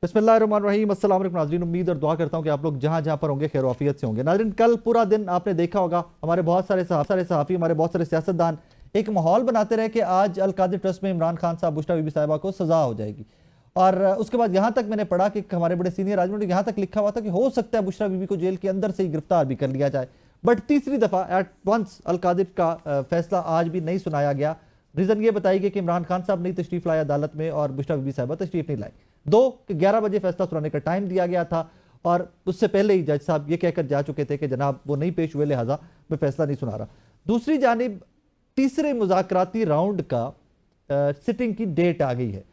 बिस्मिल्लाहिर्रहमानिर्रहीम। अस्सलाम वालेकुम नाज़रीन, उम्मीद और दुआ करता हूँ कि आप लोग जहाँ जहाँ पर होंगे खैर आफियत से होंगे। नाज़रीन, कल पूरा दिन आपने देखा होगा हमारे बहुत सारे सहाफ़ी, हमारे बहुत सारे सियासतदान एक माहौल बनाते रहे कि आज अल कादिर ट्रस्ट में इमरान खान साहब, बुशरा बीबी साहिबा को सज़ा हो जाएगी। और उसके बाद यहाँ तक मैंने पढ़ा कि हमारे बड़े सीनियर आदमी ने यहाँ तक लिखा हुआ था कि हो सकता है बुशरा बीबी को जेल के अंदर से ही गिरफ्तार भी कर लिया जाए। बट तीसरी दफ़ा एट वंस अल कादिर का फैसला आज भी नहीं सुनाया गया। रीज़न ये बताई गई कि इमरान खान साहब नहीं तशरीफ़ लाए अदालत में और बुशरा बीबी साहिबा तशरीफ़ नहीं लाई। 11 बजे फैसला सुनाने का टाइम दिया गया था और उससे पहले ही जज साहब ये कहकर जा चुके थे कि जनाब वो नहीं पेश हुए, लिहाजा मैं फैसला नहीं सुना रहा। दूसरी जानिब तीसरे मुज़ाकराती राउंड का सिटिंग की डेट आ गई है।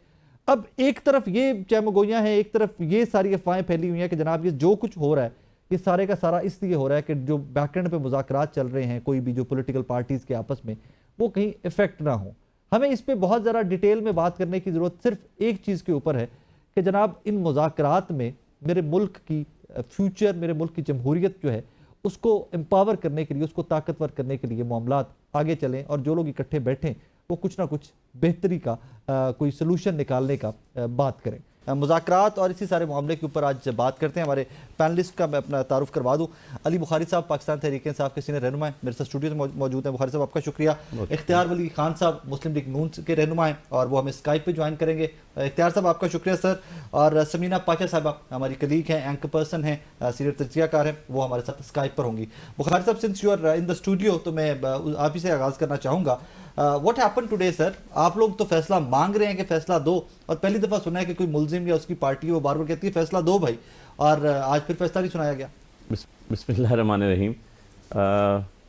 अब एक तरफ ये चहमगोइयाँ हैं, एक तरफ ये सारी अफवाहें फैली हुई हैं कि जनाब ये जो कुछ हो रहा है ये सारे का सारा इसलिए हो रहा है कि जो बैकएंड पे मुज़ाकरात चल रहे हैं कोई भी जो पॉलिटिकल पार्टीज़ के आपस में, वो कहीं इफेक्ट ना हो। हमें इस पर बहुत ज़रा डिटेल में बात करने की ज़रूरत सिर्फ एक चीज़ के ऊपर है कि जनाब इन मुज़ाकरात में मेरे मुल्क की फ्यूचर, मेरे मुल्क की जमहूरियत जो है उसको एम्पावर करने के लिए, उसको ताकतवर करने के लिए मामलात आगे चलें और जो लोग इकट्ठे बैठें वो कुछ ना कुछ बेहतरी का कोई सलूशन निकालने का बात करें। मुज़ाकरात और इसी सारे मामले के ऊपर आज बात करते हैं। हमारे पैनलिस्ट का मैं अपना तारुफ करवा दूँ। अली बुखारी साहब पाकिस्तान तहरीक इंसाफ के सीनियर रहनुमा हैं, मेरे साथ स्टूडियो में मौजूद हैं। बुखारी साहब आपका शुक्रिया। इख्तियार वली खान साहब मुस्लिम लीग नून के रहनुमा हैं और वो हमें स्काइप पे ज्वाइन करेंगे। इख्तियार साहब आपका शुक्रिया सर। और समीना पाचा साहबा हमारी कलीग हैं, एंकर पर्सन हैं, सीनियर तजियाकार हैं, वो हमारे साथ स्काइप पर होंगी। बुखारी साहब, since you are in the studio तो मैं आप ही से आगाज़ करना चाहूँगा। What happen today sir? आप लोग तो फैसला मांग रहे हैं कि फैसला दो, और पहली दफ़ा सुना है कि कोई मुलजिम या उसकी पार्टी वो बार बार कहती है फैसला दो भाई, और आज फिर फैसला नहीं सुनाया गया। बिस्मिल्लाहिर्रहमानिर्रहीम।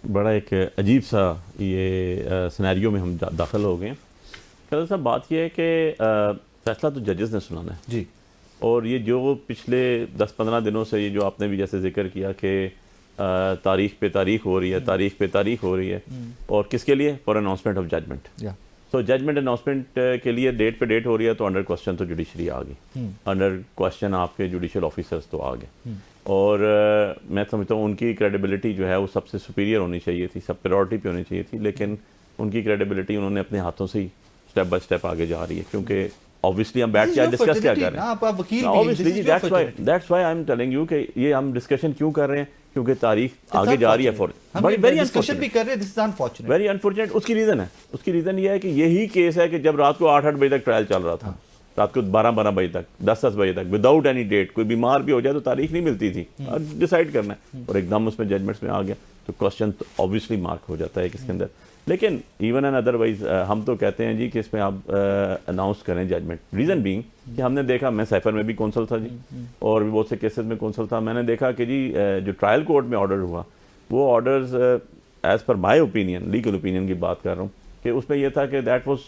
बड़ा एक अजीब सा ये सिनेरियो में हम दाखिल हो गए। कल साहब बात यह है कि फ़ैसला तो जजेस ने सुनाना है जी, और ये जो पिछले 10-15 दिनों से ये जो आपने भी जैसे जिक्र किया कि तारीख पे तारीख हो रही है, तारीख पे तारीख हो रही है, और किसके लिए? For announcement of judgement. So judgement announcement के लिए डेट पे डेट हो रही है, तो अंडर क्वेश्चन तो जुडिशरी आ गई, अंडर क्वेश्चन आपके जुडिशल ऑफिसर्स तो आ गए। और मैं समझता हूँ उनकी क्रेडिबिलिटी जो है वो सबसे सुपीरियर होनी चाहिए थी, सब प्रायोरिटी पे होनी चाहिए थी, लेकिन उनकी क्रेडिबिलिटी उन्होंने अपने हाथों से ही स्टेप बाय स्टेप आगे जा रही है। क्योंकि ऑब्वियसली हम बैठ के डिस्कस क्या कर रहे हैं, obviously that's why I am telling you कि ये हम डिस्कशन क्यों कर रहे हैं, क्योंकि तारीख आगे जा रही है फॉर वेरी अनफॉर्चुनेट। उसकी रीज़न ये है कि यही केस है कि जब रात को 8-8 बजे तक ट्रायल चल रहा था, रात को 12-12 बजे तक, 10-10 बजे तक, विदाउट एनी डेट, कोई बीमार भी हो जाए तो तारीख नहीं मिलती थी और डिसाइड करना है, और एकदम उसमें जजमेंट्स में आ गया तो क्वेश्चन तो ऑब्वियसली मार्क हो जाता है किसके अंदर। लेकिन इवन एंड अदरवाइज हम तो कहते हैं जी कि इसमें आप अनाउंस करें जजमेंट। रीज़न बीइंग कि हमने देखा, मैं साइफर में भी कौंसल था जी और भी बहुत से केसेस में कौंसल था, मैंने देखा कि जी जो ट्रायल कोर्ट में ऑर्डर हुआ वो orders as per my opinion, legal opinion की बात कर रहा हूँ, कि उसमें यह था कि that was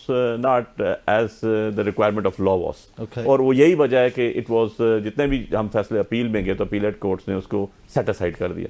not as the requirement of law was, और वो यही वजह है कि इट वाज जितने भी हम फैसले अपील में गए तो अपीलेट कोर्ट्स ने उसको सेट असाइड कर दिया।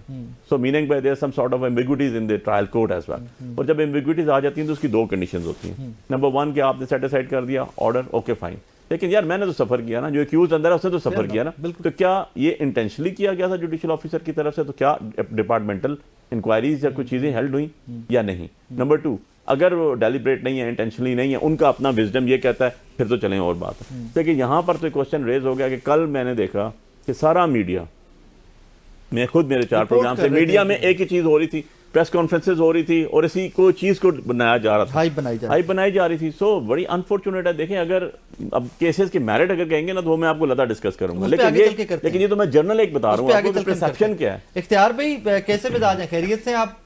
So meaning by their some sort of ambiguities in the trial court as well. और जब एम्बिग्विटीज आ जाती हैं तो उसकी दो कंडीशंस होती हैं। नंबर 1 कि आपने सेट असाइड कर दिया ऑर्डर, ओके फाइन, लेकिन यार मैंने तो सफ़र किया ना, जो एक्यूज अंदर है उसने तो सफ़र किया ना, तो क्या ये इंटेंशनली किया गया था जुडिशियल ऑफिसर की तरफ से? तो क्या डिपार्टमेंटल इंक्वायरीज या कुछ चीज़ें हेल्ड हुई या नहीं? नंबर 2, अगर वो डेलिब्रेट नहीं है, इंटेंशनली नहीं है, उनका अपना विजडम ये कहता है, फिर तो चलें और बात है। लेकिन यहाँ पर तो क्वेश्चन रेज हो गया कि कल मैंने देखा कि सारा मीडिया, मैं खुद मेरे 4 प्रोग्राम से मीडिया में एक ही चीज़ हो रही थी, प्रेस कॉन्फ्रेंसेज हो रही थी और इसी को चीज़ को बनाया जा रहा था, हाइप बनाई जा रही थी। सो बड़ी अनफॉर्चुनेट है। देखें, अगर अब केसेस की मेरिट अगर कहेंगे ना तो मैं आपको लता डिस्कस करूंगा, लेकिन ये तो मैं जर्नल एक बता रहा हूँ आपको, परसेप्शन क्या है। इख्तियार भाई कैसे मिजाज हैं, खैरियत से आप?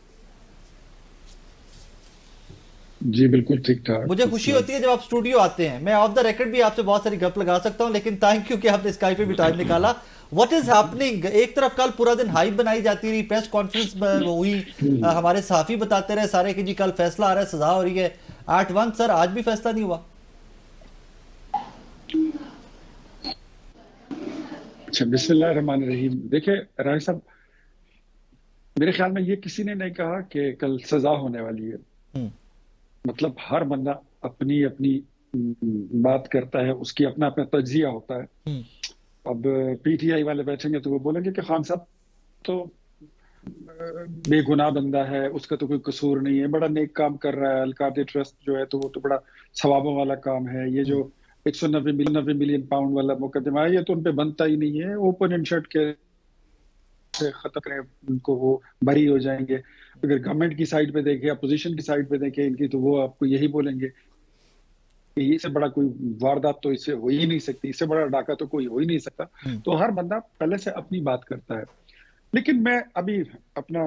जी बिल्कुल ठीक ठाक। मुझे खुशी होती है जब आप स्टूडियो आते हैं। मैं ऑफ द रिकॉर्ड भी आपसे बहुत सारी गप लगा सकता हूं, लेकिन थैंक यू कि आपने स्काइप पे भी टाइम निकाला। What is happening? एक तरफ कल पूरा दिन हाइप बनाई जाती रही, प्रेस कॉन्फ्रेंस हुई, हमारे सहाफी बताते रहे सारे कि जी कल फैसला आ रहा है, सजा हो रही है। एट वन सर आज भी फैसला नहीं हुआ। अच्छा, बिस्मिल्लाहिर्रहमानिर्रहीम। देखिए राय साहब, मेरे ख्याल में ये किसी ने नहीं कहा कि कल सजा होने वाली है। मतलब हर बंदा अपनी अपनी बात करता है, उसकी अपना अपना तज्जिया होता है। अब पीटीआई वाले बैठेंगे तो वो बोलेंगे कि खान साहब तो बेगुनाह बंदा है, उसका तो कोई कसूर नहीं है, बड़ा नेक काम कर रहा है, अल कादिर ट्रस्ट जो है तो वो तो बड़ा सवाबों वाला काम है। ये जो 190 मिलियन पाउंड वाला मुकदमा है, ये तो उन पे बनता ही नहीं है। ओपन एंड शट के से खत्म करें उनको, वो बरी हो जाएंगे। अगर गवर्नमेंट की साइड पे देखें, अपोजिशन की साइड पे देखें इनकी, तो वो आपको यही बोलेंगे कि इससे बड़ा कोई वारदात तो इससे हो ही नहीं सकती, इससे बड़ा डाका तो कोई हो ही नहीं सकता। तो हर बंदा पहले से अपनी बात करता है। लेकिन मैं अभी अपना,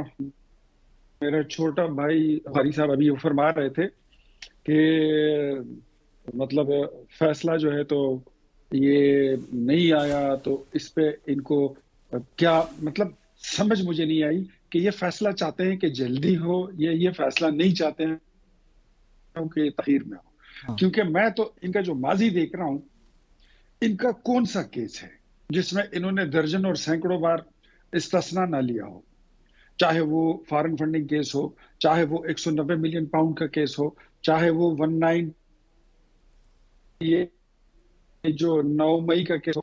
मेरा छोटा भाई हरी साहब अभी वो फरमा रहे थे कि मतलब फैसला जो है तो ये नहीं आया, तो इस पे इनको क्या मतलब समझ मुझे नहीं आई कि ये फैसला चाहते हैं कि जल्दी हो, ये फैसला नहीं चाहते हैं कि ताखीर में हो। क्योंकि मैं तो इनका जो माजी देख रहा हूं, इनका कौन सा केस है जिसमें इन्होंने दर्जन और सैकड़ों बार इस्तिस्ना ना लिया हो। चाहे वो फॉरेन फंडिंग केस हो, चाहे वो 190 मिलियन पाउंड का केस हो, चाहे वो 19 ये जो 9 मई का केस हो।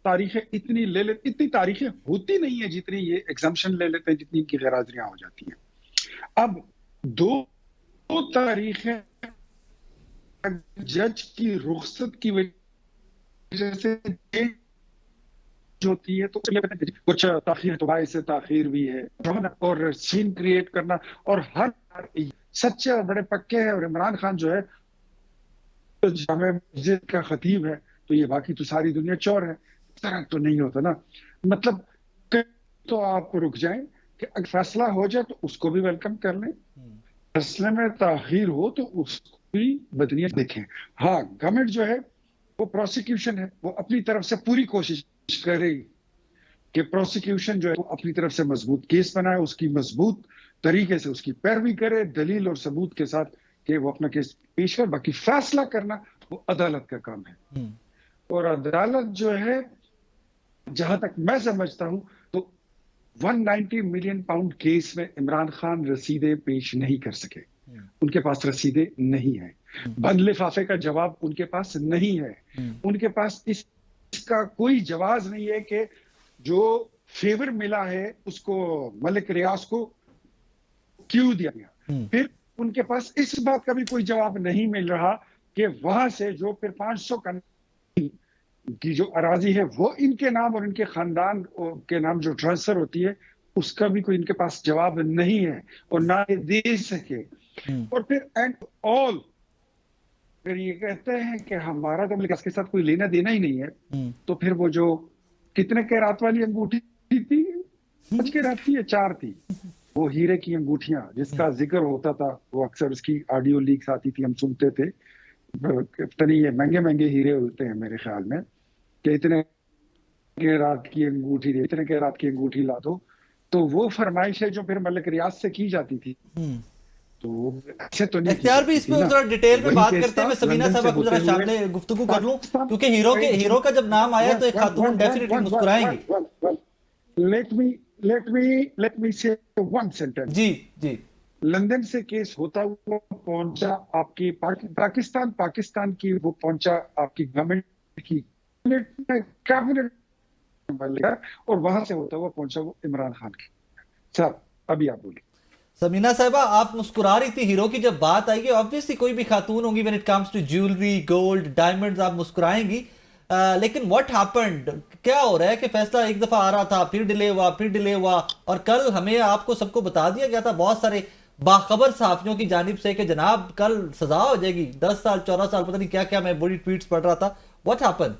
तारीखें इतनी ले ले, इतनी तारीखें होती नहीं है जितनी ये एग्जाम्पशन ले लेते हैं, जितनी इनकी गैरहाजिरियां हो जाती हैं। अब दो तारीखें जज की रुखसत की वजह से होती है, तो कुछ ताखीर तो भाई से ताखीर भी है, और सीन क्रिएट करना, और हर सच्चे और बड़े पक्के हैं। और इमरान खान जो है तो जामे मस्जिद का खतीब है, तो ये बाकी तो सारी दुनिया चोर है। इस तरह तो नहीं होता ना। मतलब तो आप रुक जाएं कि अगर फैसला हो जाए तो उसको भी वेलकम कर लें, फैसले में ताखीर हो तो उसकी बदनीयत देखें। हाँ, गवर्नमेंट जो है वो प्रोसिक्यूशन है, वो अपनी तरफ से पूरी कोशिश करेगी कि प्रोसिक्यूशन जो है वो अपनी तरफ से मजबूत केस बनाए, उसकी मजबूत तरीके से उसकी पैरवी करे, दलील और सबूत के साथ कि वो अपना केस पेश कर। बाकी फैसला करना वो अदालत का काम है। और अदालत जो है, जहां तक मैं समझता हूं, तो 190 मिलियन पाउंड केस में इमरान खान रसीदें पेश नहीं कर सके। उनके पास रसीदें नहीं है, बंद लिफाफे का जवाब उनके पास नहीं है, उनके पास इसका कोई जवाब नहीं है कि जो फेवर मिला है उसको मलिक रियाज को क्यों दिया गया। फिर उनके पास इस बात का भी कोई जवाब नहीं मिल रहा कि वहां से जो फिर 500 की जो अराजी है वो इनके नाम और इनके खानदान के नाम जो ट्रांसफर होती है, उसका भी कोई इनके पास जवाब नहीं है और ना ये दे सके। और फिर एंड ऑल फिर ये कहते हैं कि हमारा तो मलिक के साथ कोई लेना देना ही नहीं है। तो फिर वो जो कितने कैरात वाली अंगूठी थी, 5 कैरात थी या 4 थी, वो हीरे की अंगूठियां जिसका जिक्र होता था, वो अक्सर उसकी ऑडियो लीक्स आती थी, हम सुनते थे। इतने ये महंगे महंगे हीरे होते हैं मेरे ख्याल में कि इतने कैरात की अंगूठी दे, इतने कैरात की अंगूठी ला दो। तो वो फरमाइश है जो फिर मलिक रियाज से की जाती थी। तो ऐसे तो नहीं इख्तियार भी इसमें जरा डिटेल में बात करते हैं। मैं समीना साहब को जरा सामने गुफ्तगू कर लूं, क्योंकि हीरो का जब नाम आया तो एक खातून डेफिनेटली मुस्कुराएंगी। लेट मी से वन सेंटेंस। जी। लंदन से केस होता हुआ पहुंचा आपकी पाकिस्तान की, वो पहुंचा आपकी गवर्नमेंट की कैबिनेट, और वहां से होता हुआ पहुंचा वो इमरान खान की। सर अभी आप बोलिए। समीना साहिबा, आप मुस्कुरा रही थी, हीरो की जब बात आएगी ऑब्वियसली कोई भी खातून होगी, when it comes to jewellery, gold, diamonds, आप मुस्कुराएंगी। लेकिन व्हाट हैपेंड, क्या हो रहा है कि फैसला एक दफा आ रहा था, फिर डिले हुआ, और कल हमें आपको सबको बता दिया गया था बहुत सारे बाखबर सहाफियों की जानिब से कि जनाब कल सजा हो जाएगी 10 साल 14 साल, पता नहीं क्या क्या, मैं बड़ी ट्वीट्स पढ़ रहा था। What happened?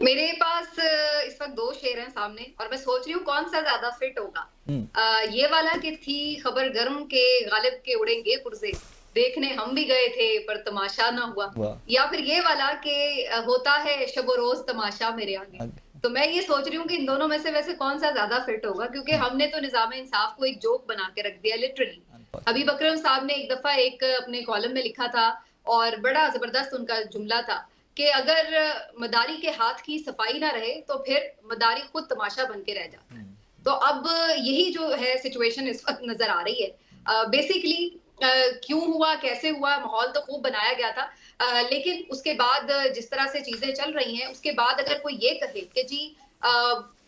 मेरे पास इस वक्त 2 शेर हैं सामने और मैं सोच रही हूँ कौन सा ज्यादा फिट होगा। ये वाला कि थी खबर गर्म के गालिब के उड़ेंगे पुरजे, देखने हम भी गए थे पर तमाशा ना हुआ, या फिर ये वाला कि होता है शब रोज तमाशा मेरे आगे। तो मैं ये सोच रही हूँ कि इन दोनों में से वैसे कौन सा ज्यादा फिट होगा, क्योंकि हमने तो निजाम इंसाफ को एक जोक बना के रख दिया लिटरली। हबीब अकरम साहब ने एक दफा एक अपने कॉलम में लिखा था और बड़ा जबरदस्त उनका जुमला था कि अगर मदारी के हाथ की सफाई ना रहे तो फिर मदारी खुद तमाशा बन के रह जाता है। तो अब यही जो है सिचुएशन इस वक्त नजर आ रही है। बेसिकली क्यों हुआ, कैसे हुआ, माहौल तो खूब बनाया गया था, लेकिन उसके बाद जिस तरह से चीजें चल रही हैं, उसके बाद अगर कोई ये कहे कि जी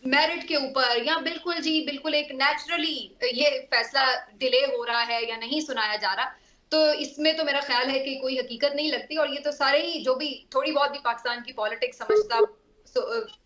मेरिट के ऊपर या बिल्कुल एक नेचुरली ये फैसला डिले हो रहा है या नहीं सुनाया जा रहा, तो इसमें तो मेरा ख्याल है कि कोई हकीकत नहीं लगती। और ये तो सारे ही जो भी थोड़ी बहुत भी पाकिस्तान की पॉलिटिक्स समझता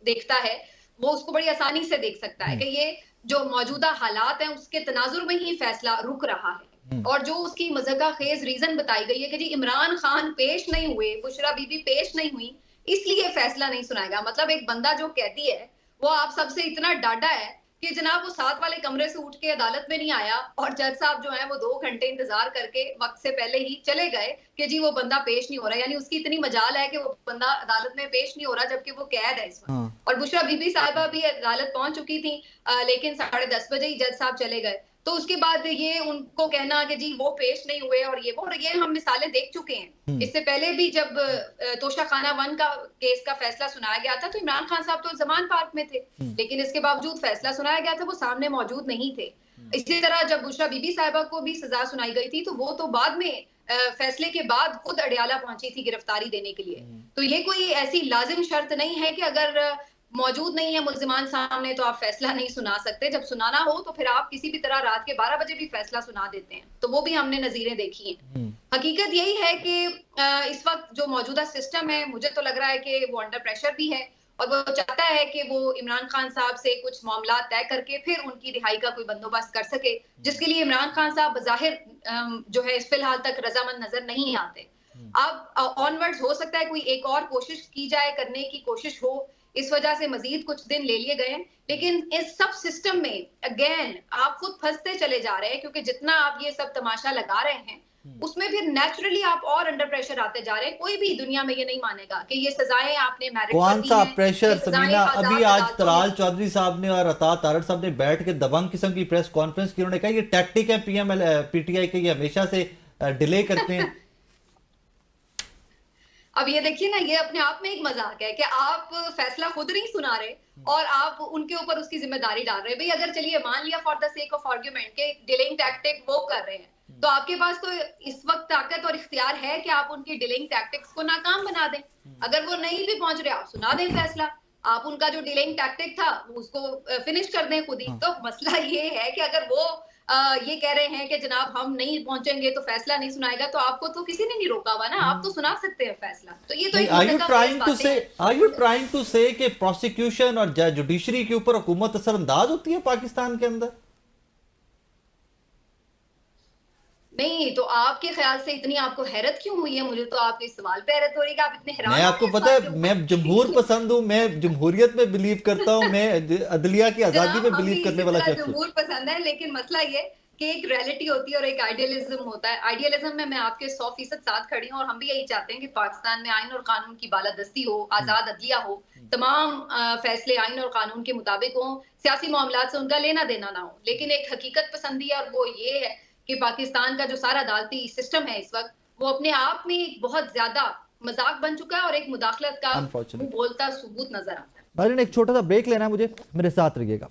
देखता है वो उसको बड़ी आसानी से देख सकता है कि ये जो मौजूदा हालात हैं उसके तनाजुर में ही फैसला रुक रहा है। और जो उसकी मज़ाक़ा खेज रीजन बताई गई है कि जी इमरान खान पेश नहीं हुए, बुशरा बीबी पेश नहीं हुई, इसलिए फैसला नहीं सुनाएगा। मतलब एक बंदा जो कहती है वो आप सबसे इतना डाटा है कि जनाब वो साथ वाले कमरे से उठ के अदालत में नहीं आया और जज साहब जो है वो 2 घंटे इंतजार करके वक्त से पहले ही चले गए कि जी वो बंदा पेश नहीं हो रहा। यानी उसकी इतनी मजाल है कि वो बंदा अदालत में पेश नहीं हो रहा जबकि वो कैद है इस वक्त। और बुशरा बीबी साहिबा भी अदालत पहुंच चुकी थी, लेकिन 10:30 बजे ही जज साहब चले गए। तो उसके बाद ये उनको कहना कि जी वो पेश नहीं हुए और ये हम मिसालें देख चुके हैं। इससे पहले भी जब तोशा खाना 1 का केस का फैसला सुनाया गया था तो इमरान खान साहब तो जमान पार्क में थे, लेकिन इसके बावजूद फैसला सुनाया गया था वो सामने मौजूद नहीं थे। इसी तरह जब बुशरा बीबी साहिबा को भी सजा सुनाई गई थी तो वो तो बाद में फैसले के बाद खुद अडियाला पहुंची थी गिरफ्तारी देने के लिए। तो ये कोई ऐसी लाजिम शर्त नहीं है कि अगर मौजूद नहीं है मुल्जिमान सामने तो आप फैसला नहीं सुना सकते। जब सुनाना हो तो फिर आप किसी भी तरह रात के 12 बजे भी फैसला सुना देते हैं। तो वो भी हमने नजीरें देखी हैं। हकीकत यही है कि इस वक्त जो मौजूदा सिस्टम है मुझे तो लग रहा है कि वो अंडर प्रेशर भी है और वो चाहता है कि वो इमरान खान साहब से कुछ मामला तय करके फिर उनकी रिहाई का कोई बंदोबस्त कर सके, जिसके लिए इमरान खान साहब बज़ाहिर जो है फिलहाल तक रजामंद नजर नहीं आते। अब ऑनवर्ड्स हो सकता है कोई एक और कोशिश की जाए, करने की कोशिश हो, इस वजह से मजीद कुछ दिन ले लिए गए। लेकिन इस सब सिस्टम में अगेन आप खुद फंसते चले जा रहे हैं क्योंकि जितना आप ये सब तमाशा लगा रहे हैं उसमें फिर नेचुरली आप और अंडर प्रेशर आते जा रहे हैं। कोई भी दुनिया में ये नहीं मानेगा कि ये सजाएं आपने मेरिट कौन सा प्रेशर समीना? अभी आज आजाद तलाल चौधरी साहब ने और अता तारड़ साहब ने बैठ के दबंग किस्म की प्रेस कॉन्फ्रेंस की, उन्होंने कहा ये टैक्टिक है पीटीआई के, ये हमेशा से डिले करते हैं। अब ये देखिए ना, ये अपने आप में एक मजाक है कि आप फैसला खुद नहीं सुना रहे और आप उनके ऊपर उसकी जिम्मेदारी डाल रहे हैं। भाई अगर चलिए मान लिया for the sake of argument के डिलेइंग टैक्टिक वो कर रहे हैं तो आपके पास तो इस वक्त ताकत और इख्तियार है कि आप उनकी डिलेइंग टैक्टिक्स को नाकाम बना दें। अगर वो नहीं भी पहुंच रहे आप सुना दें फैसला, आप उनका जो डिलेइंग टैक्टिक था उसको फिनिश कर दें खुद ही। तो मसला ये है कि अगर वो ये कह रहे हैं कि जनाब हम नहीं पहुंचेंगे तो फैसला नहीं सुनाएगा, तो आपको तो किसी ने नहीं रोका हुआ ना, आप तो सुना सकते हैं फैसला। तो ये तो आर यू ट्राइंग टू से कि प्रोसिक्यूशन और जुडिशरी के ऊपर हुकूमत असरअंदाज होती है पाकिस्तान के अंदर? नहीं, तो आपके ख्याल से इतनी आपको हैरत क्यों हुई है? मुझे तो आपके सवाल पे हैरत हो रही है कि आप इतने हैरान। मैं आपको पता है मैं जमहूर पसंद हूँ, मैं जमहूरियत में बिलीव करता हूँ, मैं अदलिया की आजादी में बिलीव करने वाला शख्स हूँ। जमहूर पसंद है, लेकिन मसला ये कि एक रियलिटी होती है और एक आइडियलिज्म होता है। आइडियलिज्म में मैं आपके 100% साथ खड़ी हूँ और हम भी यही चाहते हैं कि पाकिस्तान में आइन और कानून की बालादस्ती हो, आजाद अदलिया हो, तमाम फैसले आइन और कानून के मुताबिक हो, सियासी मामलात से उनका लेना देना ना हो। लेकिन एक हकीकत पसंदी है और वो ये है कि पाकिस्तान का जो सारा अदालती सिस्टम है इस वक्त वो अपने आप में एक बहुत ज्यादा मजाक बन चुका है और एक मुदाखलत का बोलता सबूत नजर आता है। नाज़रीन एक छोटा सा ब्रेक लेना है मुझे, मेरे साथ रहिएगा।